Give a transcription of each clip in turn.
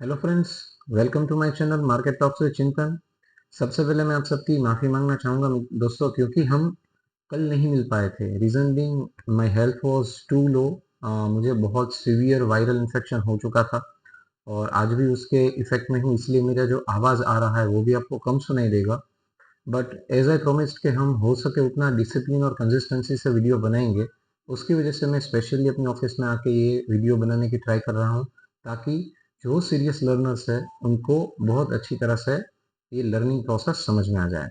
Hello friends, welcome to my channel market talks with Chintan. सबसे पहले मैं आप सबकी माफ़ी मांगना चाहूँगा दोस्तों, क्योंकि हम कल नहीं मिल पाए थे। Reason being my health was too low. मुझे बहुत सीवियर वायरल इन्फेक्शन हो चुका था और आज भी उसके इफेक्ट में हूँ, इसलिए मेरा जो आवाज़ आ रहा है वो भी आपको कम सुनाई देगा। बट एज आई प्रोमिस्ड कि हम हो सके उतना डिसिप्लिन और कंसिस्टेंसी से वीडियो बनाएंगे। उसकी वजह से मैं स्पेशली अपने ऑफिस में आके ये वीडियो बनाने की ट्राई कर रहा हूँ, ताकि जो सीरियस लर्नर्स है उनको बहुत अच्छी तरह से ये लर्निंग प्रोसेस समझ में आ जाए।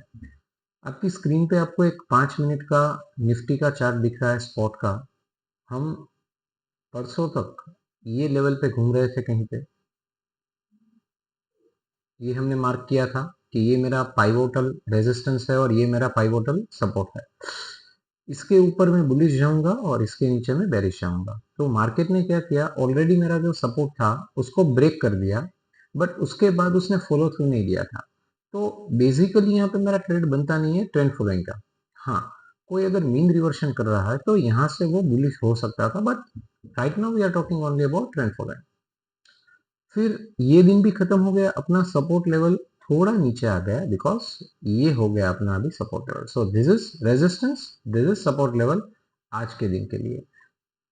आपकी स्क्रीन पे आपको एक 5 मिनट का निफ्टी का चार्ट दिख रहा है स्पॉट का। हम परसों तक ये लेवल पे घूम रहे थे कहीं पे। ये हमने मार्क किया था कि ये मेरा पाइवोटल रेजिस्टेंस है और ये मेरा पाइवोटल सपोर्ट है। इसके ऊपर मैं बुलिश जाऊंगा और इसके नीचे मैं बेरिश जाऊंगा। तो मार्केट ने क्या किया, ऑलरेडी मेरा जो सपोर्ट था उसको ब्रेक कर दिया, बट उसके बाद उसने फॉलो थ्रू नहीं दिया था। तो बेसिकली यहाँ पे मेरा ट्रेड बनता नहीं है ट्रेंड फॉलोइंग का। हाँ, कोई अगर मीन रिवर्शन कर रहा है तो यहाँ से वो बुलिश हो सकता था, but right now we are talking only about trend following. फिर ये दिन भी खत्म हो गया, अपना सपोर्ट लेवल थोड़ा नीचे आ गया, बिकॉज ये हो गया अपना अभी support level. So this is resistance, this is support level आज के दिन के लिए।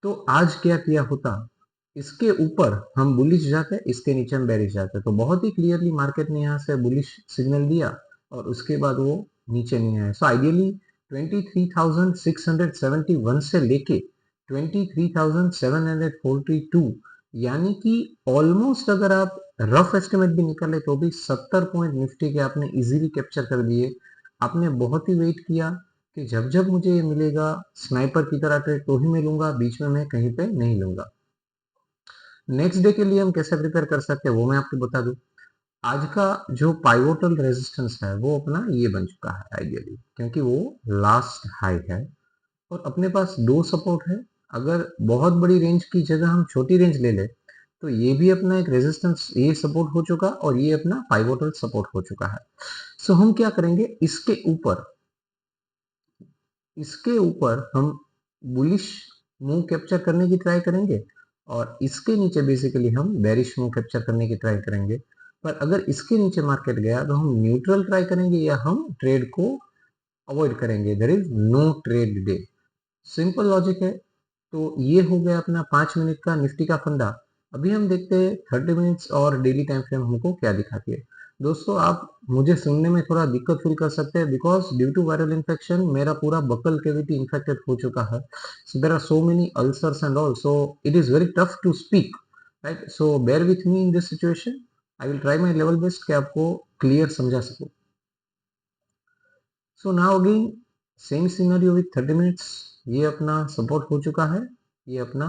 तो आज क्या किया होता, इसके ऊपर हम बुलिश जाते, इसके नीचे हम बेरिश जाते, तो बहुत ही क्लियरली मार्केट ने यहाँ से बुलिश सिग्नल दिया और उसके बाद वो नीचे नहीं आया। सो आइडियली 23,671 से लेके 23,742, यानी कि ऑलमोस्ट अगर आप रफ एस्टिमेट भी निकाले तो भी 70 पॉइंट निफ्टी के आपने इजीली कैप्चर कर दिए। आपने बहुत ही वेट किया कि जब जब मुझे ये मिलेगा स्नाइपर की तरह ट्रेड तो ही मैं लूंगा, बीच में मैं कहीं पे नहीं लूंगा। नेक्स्ट डे के लिए हम कैसे प्रिपेयर कर सकते हैं वो मैं आपको बता दूं। आज का जो पाइवोटल रेजिस्टेंस है वो अपना ये बन चुका है आइडियली, क्योंकि वो लास्ट हाई है और अपने पास दो सपोर्ट है। अगर बहुत बड़ी रेंज की जगह हम छोटी रेंज ले ले तो ये भी अपना एक रेजिस्टेंस, ये सपोर्ट हो चुका और ये अपना पाइवोटल सपोर्ट हो चुका है। सो हम क्या करेंगे, इसके ऊपर हम बुलिश मूव कैप्चर करने की ट्राई करेंगे और इसके नीचे बेसिकली हम बेरिश मूव कैप्चर करने की ट्राई करेंगे। पर अगर इसके नीचे मार्केट गया तो हम न्यूट्रल ट्राई करेंगे या हम ट्रेड को अवॉइड करेंगे। There is no trade day, simple logic है। तो ये हो गया अपना 5 मिनट का निफ्टी का फंडा। अभी हम देखते हैं 30 मिनट्स और डेली टाइम फ्रेम हमको क्या दिखाती है। दोस्तों, आप मुझे सुनने में थोड़ा दिक्कत फील कर सकते हैं, because due to viral infection मेरा पूरा बकल कैविटी इन्फेक्टेड हो चुका है। So there are so many ulcers and all, so it is very tough to speak, right? So bear with me in this situation. I will try my level best कि आपको clear समझा सकूं। So now again same scenario with 30 minutes. ये अपना support हो चुका है, ये अपना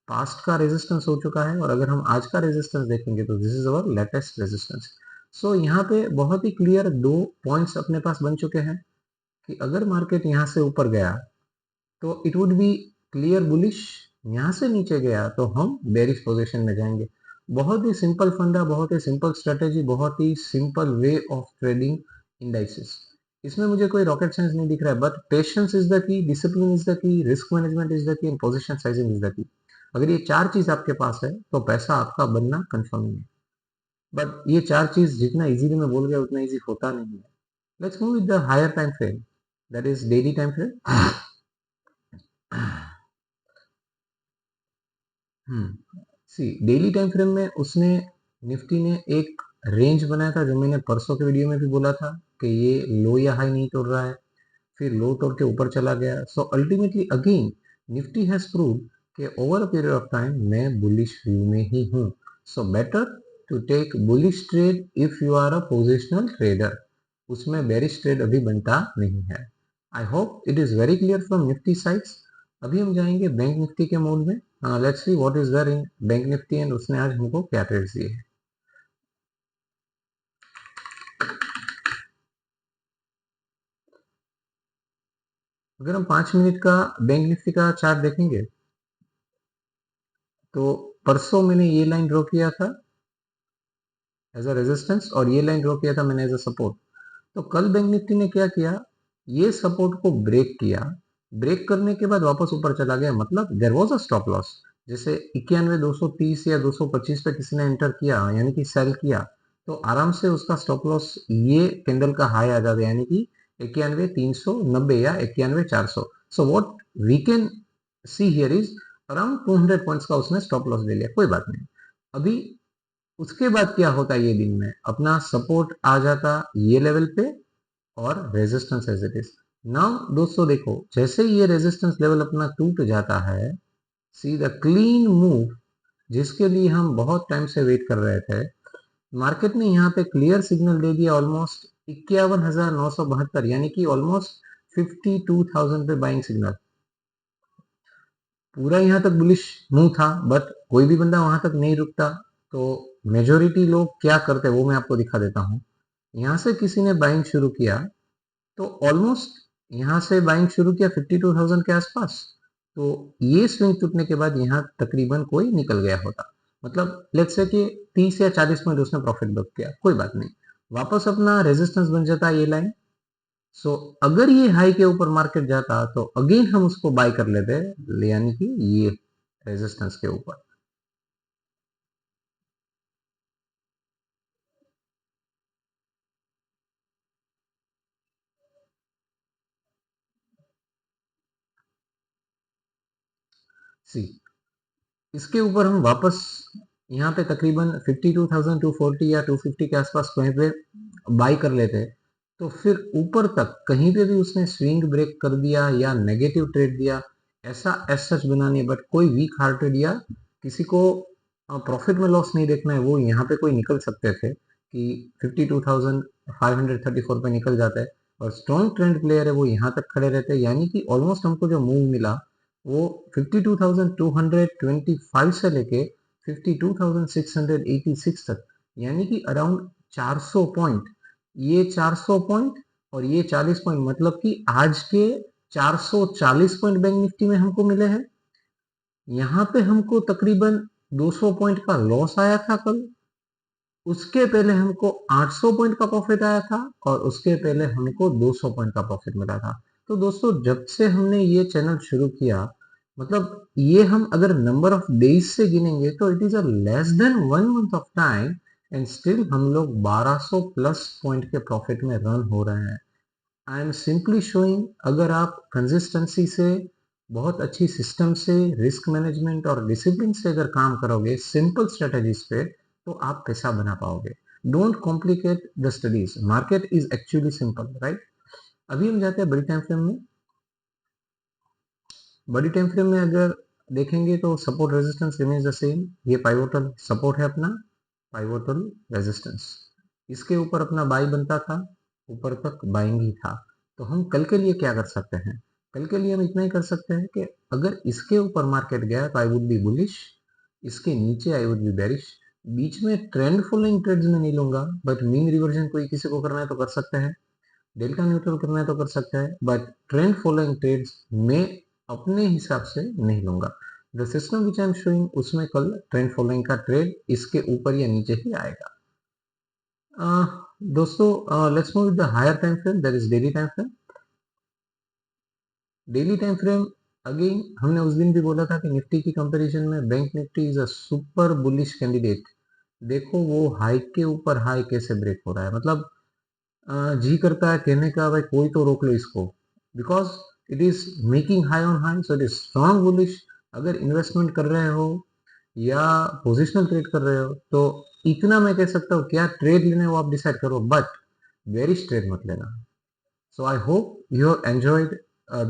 पास्ट का रेजिस्टेंस हो चुका है और अगर हम आज का रेजिस्टेंस देखेंगे तो this is our latest resistance. So यहाँ पे बहुत ही क्लियर दो पॉइंट्स अपने पास बन चुके हैं कि अगर मार्केट यहाँ से ऊपर गया तो it would be clear bullish, यहाँ से नीचे गया तो हम बेरिश पोजीशन में जाएंगे। बहुत ही सिंपल फंडा, बहुत ही सिंपल स्ट्रेटेजी, बहुत ही simple way of trading indices. इसमें मुझे कोई रॉकेट साइंस नहीं दिख रहा है, but patience is the key, discipline is the key, risk management is the key and position sizing is the key. अगर ये चार चीज आपके पास है तो पैसा आपका बनना कंफर्म है। बट ये चार चीज जितना इजीली मैं बोल गया उतना इजी होता नहीं है। Let's move with the higher time frame, that is daily time frame. See daily time frame में उसने, निफ्टी ने एक रेंज बनाया था जो मैंने परसों के वीडियो में भी बोला था कि ये लो या हाई नहीं तोड़ रहा है। फिर लो तोड़ के ऊपर चला गया। So ultimately again Nifty has prove कि over a period of time मैं बुलिश व्यू में ही हूँ। So better to take bullish trade if you are a positional trader. उसमें बेरिश ट्रेड अभी बनता नहीं है। I hope it is very clear from Nifty sides. अभी हम जाएंगे बैंक निफ्टी के मोड में। Let's see what is there in bank Nifty and उसने आज हमको क्या ट्रेड्स दिए हैं। अगर हम 5 मिनट का बैंक निफ्टी का चार्ट देखेंगे तो परसों मैंने ये लाइन ड्रॉ किया था एज अ रेजिस्टेंस और ये लाइन ड्रॉ किया था मैंने एज अ सपोर्ट। तो कल बैंक निफ्टी ने क्या किया, ये सपोर्ट को ब्रेक किया, ब्रेक करने के बाद वापस ऊपर चला गया, मतलब there was a stop loss. जैसे 91,230 या 225 पे किसी ने एंटर किया यानी कि सेल किया, तो आराम से उसका स्टॉप लॉस ये कैंडल का हाई आ जाता है, यानी कि 91,390 या 91,400। So what we can see here is around 200 points का उसने स्टॉप लॉस ले लिया, कोई बात नहीं। अभी उसके बाद क्या होता है, ये दिन में अपना सपोर्ट आ जाता ये लेवल पे और resistance as it is. Now दोस्तों देखो, जैसे ये रेजिस्टेंस लेवल अपना टूट जाता है, सी द क्लीन मूव जिसके लिए हम बहुत टाइम से वेट कर रहे थे, मार्केट ने यहाँ पे क्लियर सिग्नल दे दिया ऑलमोस्ट 51,972, यानी कि ऑलमोस्ट 52,000 पे बाइंग सिग्नल। पूरा यहाँ तक बुलिश मूव था, बट कोई भी बंदा वहां तक नहीं रुकता, तो मेजोरिटी लोग क्या करते हैं वो मैं आपको दिखा देता हूँ। यहाँ से किसी ने बाइंग शुरू किया, तो ऑलमोस्ट यहाँ से बाइंग शुरू किया 52,000 के आसपास, तो ये स्विंग टूटने के बाद यहाँ तकरीबन कोई निकल गया होता, मतलब लेट्स से कि 30 या 40 मिनट उसने प्रॉफिट बुक किया, कोई बात नहीं, वापस अपना रेजिस्टेंस बन जाता ये लाइन। सो अगर ये हाई के ऊपर मार्केट जाता तो अगेन हम उसको बाय कर लेते, यानी कि ये रेजिस्टेंस के ऊपर। सी इसके ऊपर हम वापस यहाँ पे तकरीबन 52,240 या 250 के आसपास कहीं पे बाई कर लेते, तो फिर ऊपर तक कहीं पे भी उसने स्विंग ब्रेक कर दिया या नेगेटिव ट्रेड दिया, ऐसा एज सच बना नहीं, बट कोई वीक हार्टेड या किसी को प्रॉफिट में लॉस नहीं देखना है, वो यहाँ पे कोई निकल सकते थे कि 52,534 पे निकल जाता है, और स्ट्रॉन्ग ट्रेंड प्लेयर है वो यहाँ तक खड़े रहते हैं, यानी कि ऑलमोस्ट हमको जो मूव मिला वो 52,225 से लेके 52,686 तक, यानी कि अराउंड 400 पॉइंट, ये 400 पॉइंट और ये 40 पॉइंट, मतलब कि आज के 440 पॉइंट बैंक निफ्टी में हमको मिले हैं। यहाँ पे हमको तकरीबन 200 पॉइंट का लॉस आया था कल, उसके पहले हमको 800 पॉइंट का प्रॉफिट आया था, और उसके पहले हमको 200 पॉइंट का प्रॉफिट मिला था। तो दोस्तों जब से हमने ये चैनल शुरू किया, मतलब ये हम अगर नंबर ऑफ डेज से गिनेंगे तो it is a less than 1 month of time, and still हम लोग 1200 प्लस पॉइंट के प्रॉफिट में रन हो रहे हैं। आई एम सिंपली शोइंग, अगर आप कंसिस्टेंसी से, बहुत अच्छी सिस्टम से, रिस्क मैनेजमेंट और डिसिप्लिन से अगर काम करोगे सिंपल स्ट्रेटेजीज पे, तो आप पैसा बना पाओगे। Don't complicate the studies, market is actually simple, right. अभी हम जाते हैं बड़ी टाइम फ्रेम में। बड़ी टाइम फ्रेम में अगर देखेंगे तो support resistance remains the same, ये पाइवोटल सपोर्ट है अपना, पाइवोटल रेजिस्टेंस, इसके ऊपर अपना बाई बनता था, ऊपर तक बाइंग ही था। तो हम कल के लिए क्या कर सकते हैं, कल के लिए हम इतना ही कर सकते हैं कि अगर इसके ऊपर मार्केट गया तो आई वुड बी बुलिश, इसके नीचे आई वुड बी बेरिश। बीच में ट्रेंड फॉलोइंग ट्रेड्स में नहीं लूंगा, बट मीन रिवर्जन कोई किसी को करना है तो कर सकते हैं, डेल्टा न्यूट्रल करना है तो कर सकता है, बट ट्रेंड फॉलोइंग ट्रेड्स में अपने हिसाब से नहीं लूंगा। The system which I am showing उसमें कल ट्रेंड फॉलोइंग का ट्रेड इसके ऊपर या नीचे ही आएगा। दोस्तों let's move with the higher time frame, that is daily time frame. Daily time frame again हमने उस दिन भी बोला था कि निफ्टी की कंपैरिजन में bank Nifty is a super bullish candidate. देखो वो हाई के ऊपर हाई कैसे ब्रेक हो रहा है, मतलब जी करता है कहने का भाई कोई तो रोक लो इसको, because it is making high on high, so it is strong bullish. अगर इन्वेस्टमेंट कर रहे हो या पोजिशनल ट्रेड कर रहे हो तो इतना मैं कह सकता हूँ, क्या ट्रेड लेना है वो आप डिसाइड करो, बट बेरिश ट्रेड मत लेना। So I hope you have enjoyed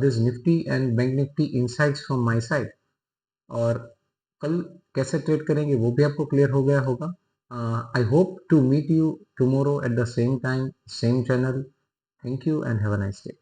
this Nifty and bank Nifty insights from my side, और कल कैसे ट्रेड करेंगे वो भी आपको क्लियर हो गया होगा। I hope to meet you tomorrow at the same time, same channel. Thank you and have a nice day.